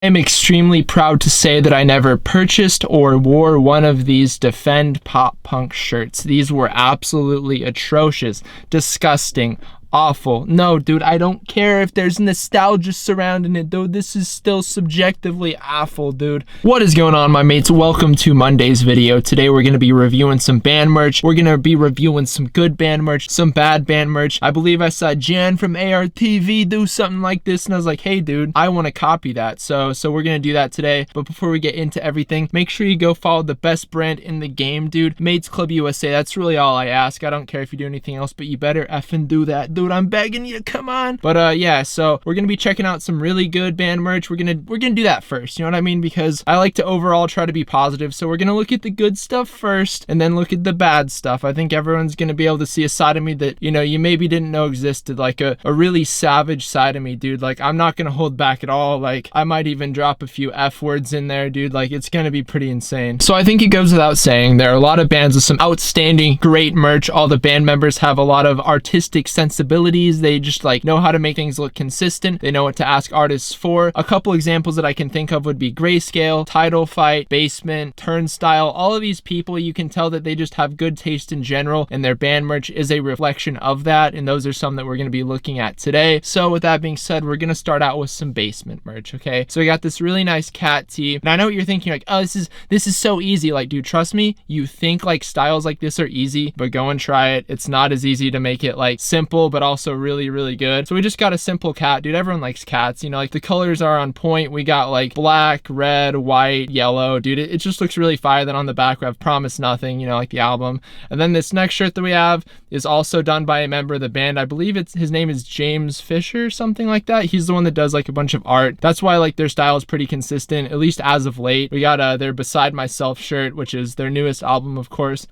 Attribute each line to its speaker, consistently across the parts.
Speaker 1: I'm extremely proud to say that I never purchased or wore one of these Defend Pop Punk shirts. These were absolutely atrocious, disgusting, awful. No, dude, I don't care if there's nostalgia surrounding it, though. This is still subjectively awful, dude. What is going on, my mates? Welcome to Monday's video. Today we're going to be reviewing some band merch. We're going to be reviewing some good band merch, some bad band merch. I believe I saw Jan from ARTV do something like this, and I was like, hey, dude, I want to copy that. So we're going to do that today. But before we get into everything, make sure you go follow the best brand in the game, dude. Mates Club USA. That's really all I ask. I don't care if you do anything else, but you better effing do that, dude. I'm begging you, come on. But yeah, so we're gonna be checking out some really good band merch. We're gonna do that first, you know what I mean? Because I like to overall try to be positive. So we're gonna look at the good stuff first and then look at the bad stuff. I think everyone's gonna be able to see a side of me that, you know, you maybe didn't know existed, like a really savage side of me, dude. Like, I'm not gonna hold back at all. Like, I might even drop a few F words in there, dude. Like, it's gonna be pretty insane. So I think it goes without saying, there are a lot of bands with some outstanding, great merch. All the band members have a lot of artistic sensibilities. They just like know how to make things look consistent. They know what to ask artists for. A couple examples that I can think of would be Grayscale, Title Fight, Basement, Turnstile. All of these people, you can tell that they just have good taste in general, and their band merch is a reflection of that, and those are some that we're going to be looking at today. So with that being said, we're going to start out with some Basement merch, okay? So we got this really nice cat tee, and I know what you're thinking, like, oh, this is so easy. Like, dude, trust me, you think like styles like this are easy, but go and try it. It's not as easy to make it like simple, but also really good. So we just got a simple cat, dude. Everyone likes cats, you know, like the colors are on point. We got like black, red, white, yellow, dude. It just looks really fire. Then on the back we have Promise Nothing, you know, like the album. And then this next shirt that we have is also done by a member of the band. I believe his name is James Fisher, something like that. He's the one that does like a bunch of art. That's why like their style is pretty consistent, at least as of late. We got their Beside Myself shirt, which is their newest album, of course.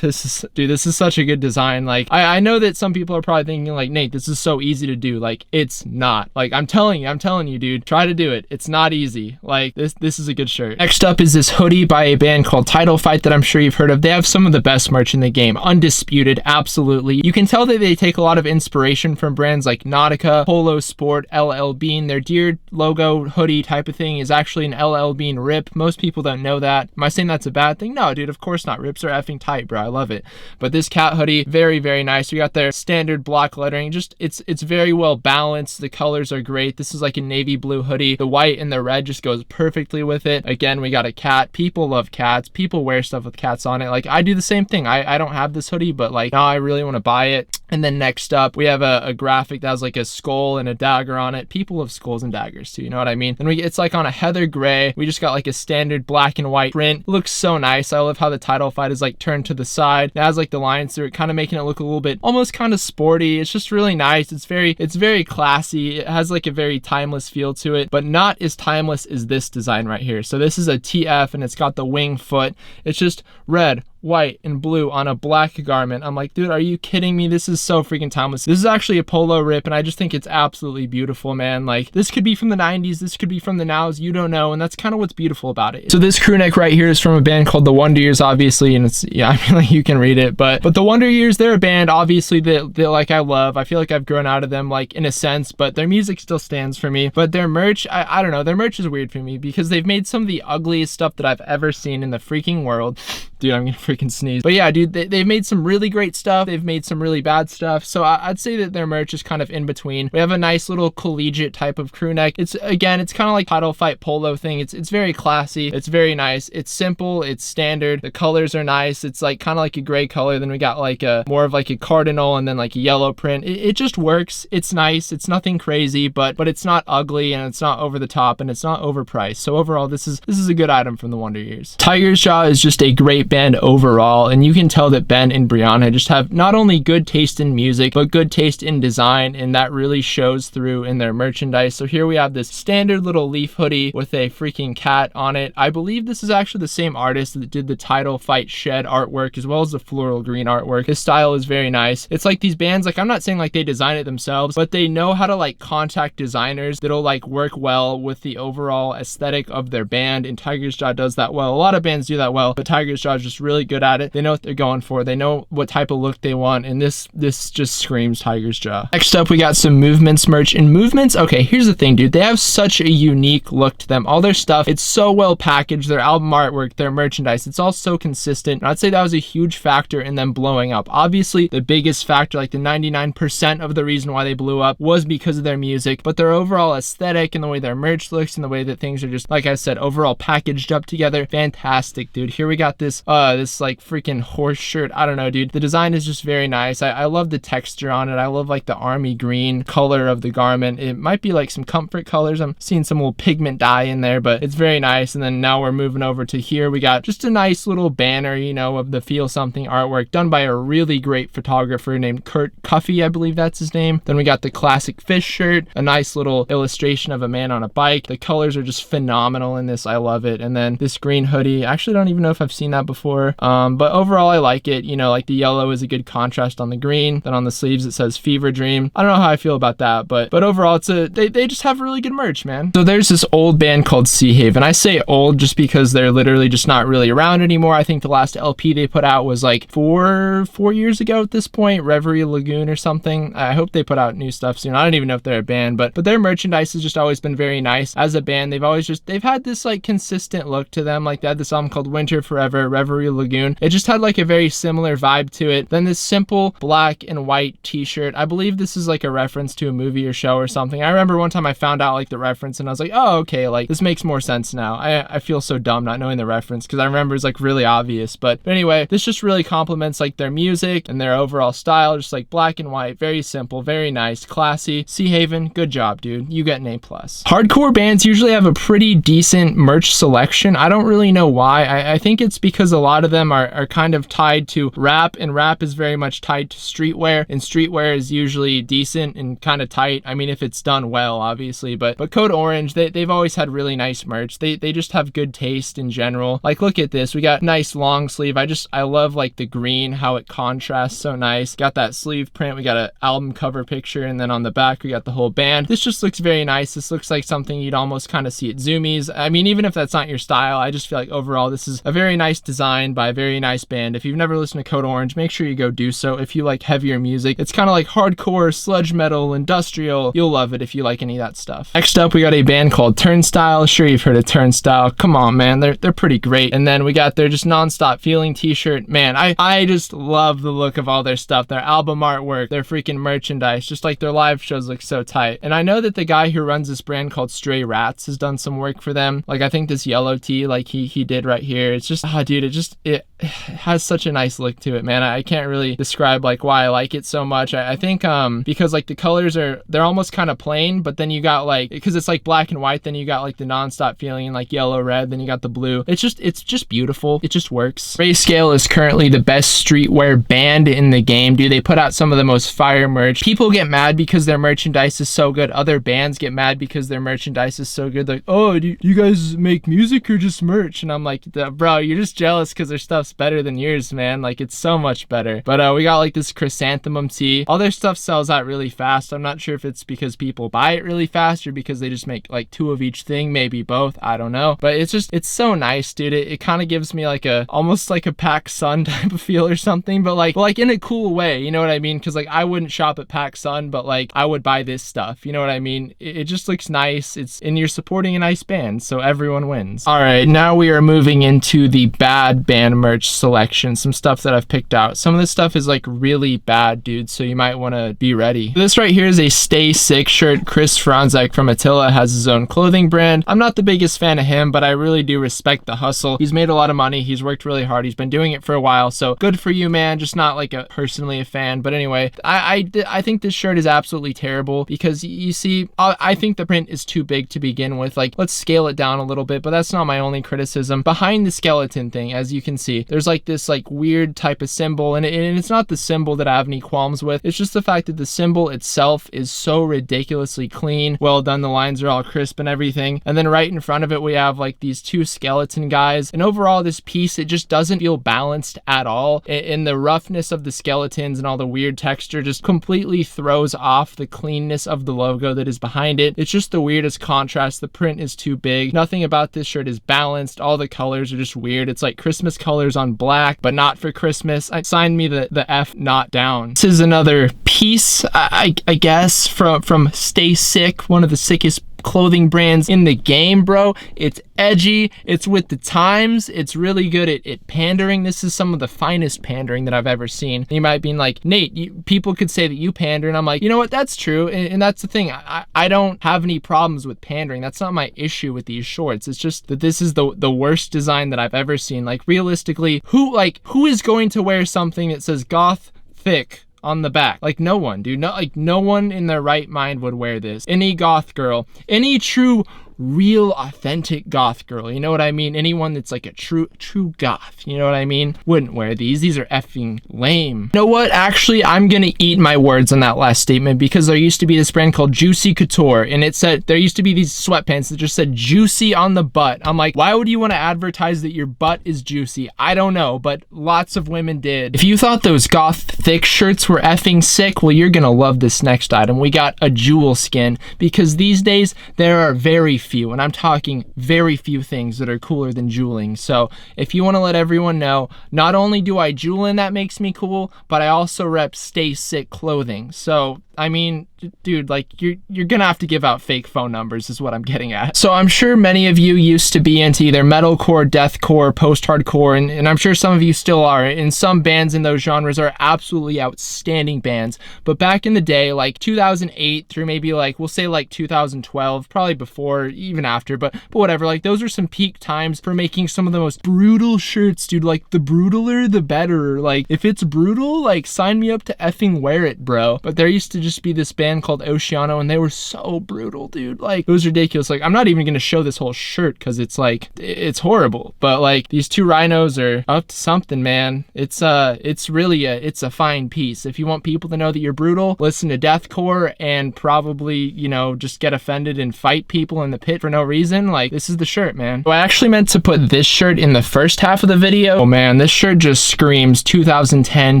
Speaker 1: This is such a good design. Like, I know that some people are probably thinking like, Nate, this is so easy to do. Like, it's not. Like, I'm telling you, dude, try to do it. It's not easy. Like, this is a good shirt. Next up is this hoodie by a band called Title Fight that I'm sure you've heard of. They have some of the best merch in the game, undisputed, absolutely. You can tell that they take a lot of inspiration from brands like Nautica, Polo Sport, LL Bean. Their Deer logo hoodie type of thing is actually an LL Bean rip. Most people don't know that. Am I saying that's a bad thing? No, dude, of course not. Rips are effing tight, bro. I love it. But this cat hoodie, very nice. We got their standard block lettering. Just it's very well balanced. The colors are great. This is like a navy blue hoodie. The white and the red just goes perfectly with it. Again, we got a cat. People love cats. People wear stuff with cats on it. Like, I do the same thing. I don't have this hoodie, but like, now I really want to buy it. And then next up, we have a graphic that has like a skull and a dagger on it. People love skulls and daggers too, you know what I mean? And it's like on a heather gray. We just got like a standard black and white print. It looks so nice. I love how the Title Fight is like turned to the side. It has like the lines through it, kind of making it look a little bit almost kind of sporty. It's just really nice. It's very classy. It has like a very timeless feel to it, but not as timeless as this design right here. So this is a TF and it's got the wing foot. It's just red, white, and blue on a black garment. I'm like, dude, are you kidding me? This is so freaking timeless. This is actually a polo rip, and I just think it's absolutely beautiful, man. Like, this could be from the 90s, this could be from the nows, you don't know, and that's kind of what's beautiful about it. So this crew neck right here is from a band called The Wonder Years, obviously, and it's, yeah, I mean, like, you can read it, but The Wonder Years, they're a band, obviously, that like I love. I feel like I've grown out of them, like, in a sense, but their music still stands for me. But their merch, I don't know, their merch is weird for me because they've made some of the ugliest stuff that I've ever seen in the freaking world. Dude, I'm gonna freaking sneeze. But yeah, dude, they've made some really great stuff. They've made some really bad stuff. So I'd say that their merch is kind of in between. We have a nice little collegiate type of crew neck. It's kind of like Title Fight polo thing. It's very classy. It's very nice. It's simple. It's standard. The colors are nice. It's like kind of like a gray color. Then we got like more of like a cardinal and then like a yellow print. It just works. It's nice. It's nothing crazy, but it's not ugly and it's not over the top and it's not overpriced. So overall, this is a good item from the Wonder Years. Tiger's Jaw is just a great band overall, and you can tell that Ben and Brianna just have not only good taste in music but good taste in design, and that really shows through in their merchandise. So here we have this standard little leaf hoodie with a freaking cat on it. I believe this is actually the same artist that did the Title Fight shed artwork as well as the floral green artwork. His style is very nice. It's like these bands, like, I'm not saying like they design it themselves, but they know how to like contact designers that'll like work well with the overall aesthetic of their band, and Tiger's Jaw does that well. A lot of bands do that well, but Tiger's Jaw is just really good at it. They know what they're going for. They know what type of look they want, and this just screams Tiger's Jaw. Next up, we got some Movements merch. And Movements, okay, here's the thing, dude. They have such a unique look to them. All their stuff, it's so well packaged. Their album artwork, their merchandise, it's all so consistent. And I'd say that was a huge factor in them blowing up. Obviously, the biggest factor, like the 99% of the reason why they blew up, was because of their music, but their overall aesthetic and the way their merch looks and the way that things are just, like I said, overall packaged up together, fantastic, dude. Here we got this like freaking horse shirt. I don't know, dude. The design is just very nice. I love the texture on it. I love like the army green color of the garment. It might be like some comfort colors. I'm seeing some little pigment dye in there, but it's very nice. And then now we're moving over to here. We got just a nice little banner, you know, of the Feel Something artwork done by a really great photographer named Kurt Cuffey, I believe that's his name. Then we got the classic fish shirt, a nice little illustration of a man on a bike. The colors are just phenomenal in this. I love it. And then this green hoodie, I actually don't even know if I've seen that before, but overall I like it. You know, like the yellow is a good contrast on the green. Then on the sleeves it says Fever Dream. I don't know how I feel about that, but overall it's they just have really good merch, man. So there's this old band called Seahaven. I say old just because they're literally just not really around anymore. I think the last LP they put out was like four years ago at this point, Reverie Lagoon or something. I hope they put out new stuff soon. I don't even know if they're a band, but their merchandise has just always been very nice. As a band, they've had this like consistent look to them. Like they had this album called Winter Forever, Reverie Lagoon. It just had like a very similar vibe to it. Then this simple black and white t-shirt. I believe this is like a reference to a movie or show or something. I remember one time I found out like the reference and I was like, oh, okay, like this makes more sense now. I feel so dumb not knowing the reference because I remember it's like really obvious. But anyway, this just really complements like their music and their overall style. Just like black and white, very simple, very nice, classy. Seahaven, good job, dude. You get an A+. Hardcore bands usually have a pretty decent merch selection. I don't really know why. I think it's because a lot of them are kind of tied to rap, and rap is very much tied to streetwear, and streetwear is usually decent and kind of tight. I mean, if it's done well, obviously, but Code Orange, they've always had really nice merch. They just have good taste in general. Like, look at this. We got nice long sleeve. I love like the green, how it contrasts so nice. Got that sleeve print. We got an album cover picture, and then on the back we got the whole band. This just looks very nice. This looks like something you'd almost kind of see at Zoomies. I mean, even if that's not your style, I just feel like overall this is a very nice design by a very nice band. If you've never listened to Code Orange, make sure you go do so. If you like heavier music, it's kind of like hardcore, sludge metal, industrial. You'll love it if you like any of that stuff. Next up, we got a band called Turnstile. Sure, you've heard of Turnstile. Come on, man. They're pretty great. And then we got their just Nonstop Feeling t-shirt. Man, I just love the look of all their stuff. Their album artwork, their freaking merchandise, just like their live shows look so tight. And I know that the guy who runs this brand called Stray Rats has done some work for them. Like I think this yellow tee, like he did right here. It's just, dude, it has such a nice look to it, man. I can't really describe like why I like it so much. I think because like the colors they're almost kind of plain, but then you got like, because it's like black and white, then you got like the Nonstop Feeling, like yellow, red, then you got the blue. It's just beautiful. It just works. Grayscale is currently the best streetwear band in the game, dude. They put out some of the most fire merch. People get mad because their merchandise is so good. Other bands get mad because their merchandise is so good. Like, oh, do you guys make music or just merch? And I'm like, bro, you're just jealous because their stuff's better than yours, man. Like, it's so much better. But we got like this chrysanthemum tee. All their stuff sells out really fast. I'm not sure if it's because people buy it really fast or because they just make like 2 of each thing, maybe both. I don't know. But it's so nice, dude. It kind of gives me like almost like a PacSun type of feel or something, but like in a cool way, you know what I mean? Because like I wouldn't shop at PacSun, but like I would buy this stuff, you know what I mean? It just looks nice. And you're supporting a nice band, so everyone wins. All right, now we are moving into the bad band merch selection. Some stuff that I've picked out. Some of this stuff is like really bad, dude, so you might want to be ready. This right here is a Stay Sick shirt. Chris Franzek from Attila has his own clothing brand. I'm not the biggest fan of him, but I really do respect the hustle. He's made a lot of money. He's worked really hard. He's been doing it for a while, so good for you, man. Just not like personally a fan. But anyway, I think this shirt is absolutely terrible because you see, I think the print is too big to begin with. Like, let's scale it down a little bit, but that's not my only criticism. Behind the skeleton thing, as you can see, there's like this like weird type of symbol, and it's not the symbol that I have any qualms with. It's just the fact that the symbol itself is so ridiculously clean, well done. The lines are all crisp and everything. And then right in front of it, we have like these 2 skeleton guys. And overall, this piece, it just doesn't feel balanced at all. In the roughness of the skeletons and all the weird texture just completely throws off the cleanness of the logo that is behind it. It's just the weirdest contrast. The print is too big. Nothing about this shirt is balanced. All the colors are just weird. It's like Christmas colors on black, but not for Christmas. Sign me the F not down. This is another piece, I guess, from Stasek, one of the sickest clothing brands in the game, bro. It's edgy, it's with the times, it's really good at pandering. This is some of the finest pandering that I've ever seen. You might be like, Nate, people could say that you pander, and I'm like, you know what, that's true, and that's the thing. I don't have any problems with pandering. That's not my issue with these shorts. It's just that this is the worst design that I've ever seen. Like, realistically, who is going to wear something that says goth thick on the back? Like, no one, dude. No one in their right mind would wear this. Any goth girl, any true real authentic goth girl, you know what I mean? Anyone that's like a true goth, you know what I mean, wouldn't wear these. These are effing lame. You know what, actually, I'm gonna eat my words on that last statement, because there used to be this brand called Juicy Couture, and it said, there used to be these sweatpants that just said juicy on the butt. I'm like, why would you want to advertise that your butt is juicy? I don't know, but lots of women did. If you thought those goth thick shirts were effing sick, well, you're gonna love this next item. We got a jewel skin, because these days there are very few, and I'm talking very few, things that are cooler than jeweling. So if you want to let everyone know, not only do I jewel and that makes me cool, but I also rep Stay Sick clothing. So I mean, dude, like, you're gonna have to give out fake phone numbers is what I'm getting at. So I'm sure many of you used to be into either metalcore, deathcore, post-hardcore, and I'm sure some of you still are, and some bands in those genres are absolutely outstanding bands. But back in the day, like 2008 through maybe like, we'll say like 2012, probably before, even after, but whatever, like those are some peak times for making some of the most brutal shirts, dude. Like, the brutaler, the better. Like, if it's brutal, like, sign me up to effing wear it, bro. But there used to just be this band called Oceano, and they were so brutal, dude. Like, it was ridiculous. Like, I'm not even gonna show this whole shirt because it's like, it's horrible, but like, these two rhinos are up to something, man. It's really it's a fine piece. If you want people to know that you're brutal, listen to deathcore and probably, you know, just get offended and fight people in the pit for no reason. Like, this is the shirt, man. So I actually meant to put this shirt in the first half of the video. Oh man, this shirt just screams 2010,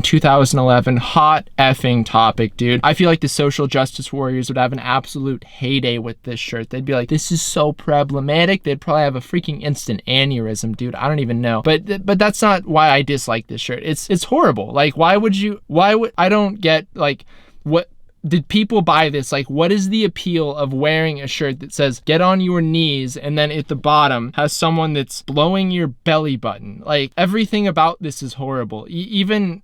Speaker 1: 2011 hot effing topic, dude. I feel like the social justice warriors would have an absolute heyday with this shirt. They'd be like, this is so problematic. They'd probably have a freaking instant aneurysm, dude. I don't even know. But that's not why I dislike this shirt. It's horrible. Like, why would I don't get, like, what did people buy this? Like, what is the appeal of wearing a shirt that says get on your knees, and then at the bottom has someone that's blowing your belly button? Like, everything about this is horrible. Even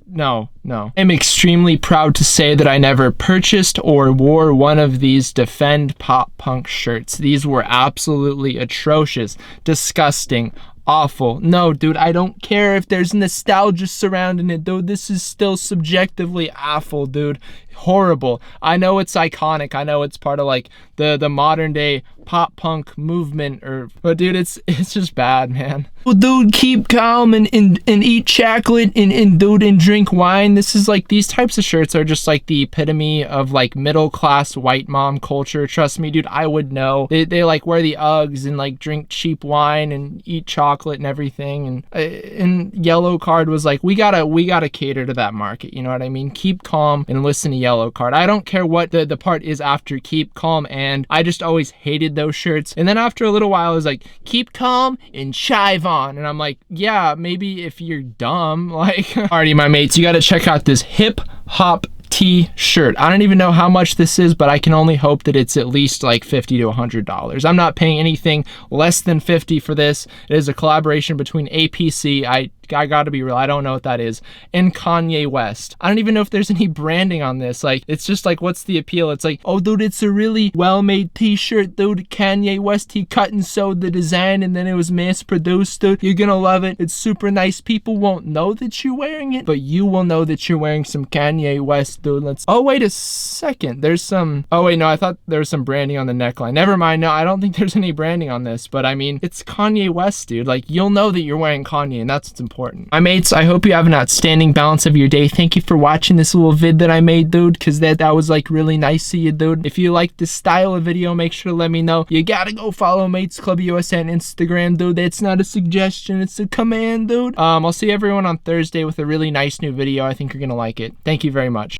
Speaker 1: no. I'm extremely proud to say that I never purchased or wore one of these Defend pop punk shirts. These were absolutely atrocious, disgusting, awful. No, dude, I don't care if there's nostalgia surrounding it, though. This is still subjectively awful, dude. Horrible. I know it's iconic. I know it's part of like the modern day pop punk movement, but dude, it's just bad, man. Well, dude, keep calm and eat chocolate and dude, and drink wine. This is like, these types of shirts are just like the epitome of like middle class white mom culture. Trust me, dude, I would know. They like wear the Uggs and like drink cheap wine and eat chocolate and everything. And Yellow Card was like, we gotta cater to that market. You know what I mean? Keep calm and listen to Yellow Card. I don't care what the part is after keep calm, and I just always hated those shirts. And then after a little while, it was like, keep calm and chive on. And I'm like, yeah, maybe if you're dumb. Like, alrighty, my mates, you gotta check out this hip hop t-shirt. I don't even know how much this is, but I can only hope that it's at least like $50 to $100. I'm not paying anything less than $50 for this. It is a collaboration between APC, I gotta be real, I don't know what that is, and Kanye West. I don't even know if there's any branding on this. Like, it's just like, what's the appeal? It's like, oh dude, it's a really well-made t-shirt, dude. Kanye West, he cut and sewed the design and then it was mass produced, dude. You're gonna love it. It's super nice. People won't know that you're wearing it, but you will know that you're wearing some Kanye West, dude. Oh wait a second, there's some, oh wait, no, I thought there was some branding on the neckline. Never mind, no, I don't think there's any branding on this, but I mean, it's Kanye West, dude. Like, you'll know that you're wearing Kanye, and that's what's important. My mates, I hope you have an outstanding balance of your day. Thank you for watching this little vid that I made, dude, because that was like really nice of you, dude. If you like this style of video, make sure to let me know. You gotta go follow Mates Club USA on Instagram, dude. That's not a suggestion, it's a command, dude. I'll see everyone on Thursday with a really nice new video. I think you're gonna like it. Thank you very much.